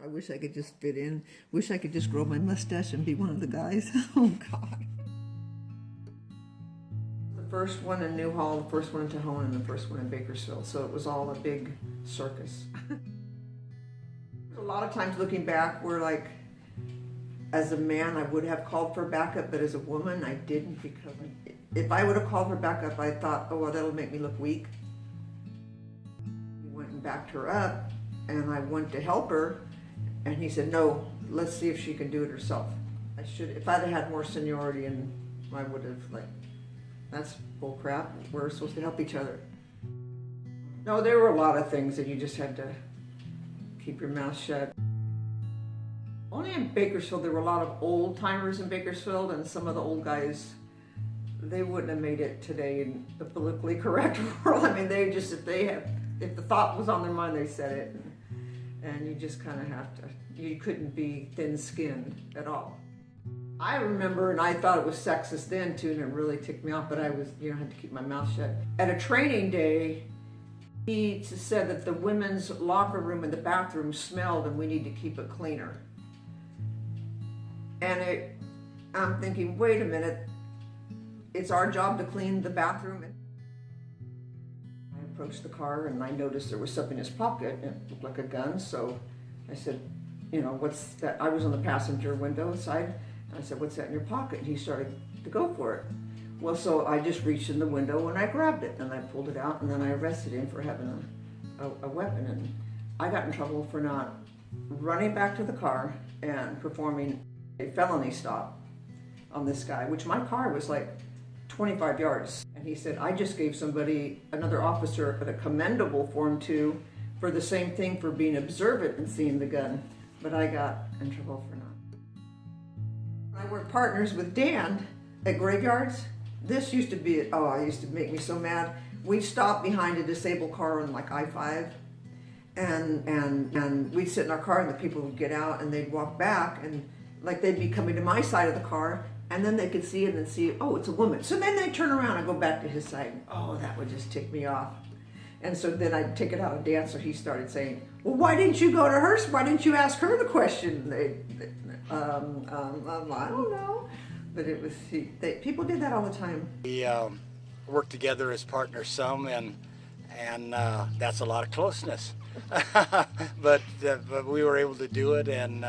I wish I could just fit in. Wish I could just grow my mustache and be one of the guys. Oh, God. The first one in Newhall, the first one in Tahoe, and the first one in Bakersfield. So it was all a big circus. A lot of times looking back, we're like, as a man, I would have called for backup, but as a woman, I didn't, because if I would have called for backup, I thought, oh, well, that'll make me look weak. We went and backed her up, and I went to help her, and he said, no, let's see if she can do it herself. I should, if I'd have had more seniority, and I would have, like, that's bull crap. We're supposed to help each other. No, there were a lot of things that you just had to keep your mouth shut. Only in Bakersfield, there were a lot of old timers in Bakersfield, and some of the old guys, they wouldn't have made it today in the politically correct world. I mean, they just, if the thought was on their mind, they said it. And you just kind of have to, you couldn't be thin-skinned at all. I remember, and I thought it was sexist then too, and it really ticked me off, but I was, had to keep my mouth shut. At a training day, he said that the women's locker room and the bathroom smelled and we need to keep it cleaner. And I'm thinking, wait a minute, it's our job to clean the bathroom. I approached the car and I noticed there was something in his pocket, and it looked like a gun, so I said, what's that? I was on the passenger window side, and I said, what's that in your pocket? And he started to go for it. Well, so I just reached in the window and I grabbed it, and I pulled it out, and then I arrested him for having a weapon. And I got in trouble for not running back to the car and performing a felony stop on this guy, which my car was like 25 yards. And he said, I just gave another officer, a commendable form too, for the same thing, for being observant and seeing the gun. But I got in trouble for not. I worked partners with Dan at graveyards. This used to be, it used to make me so mad. We'd stop behind a disabled car on like I-5, and we'd sit in our car, and the people would get out and they'd walk back, and like they'd be coming to my side of the car, and then they could see it and see, oh, it's a woman. So then they'd turn around and go back to his side. Oh, that would just tick me off. And so then I'd take it out of Dan, so he started saying, well, why didn't you go to her? Why didn't you ask her the question? I don't know. But it was, people did that all the time. We worked together as partners some, and that's a lot of closeness. but we were able to do it, and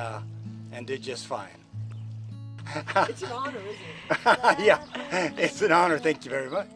did just fine. It's an honor, isn't it? Yeah, it's an honor. Thank you very much.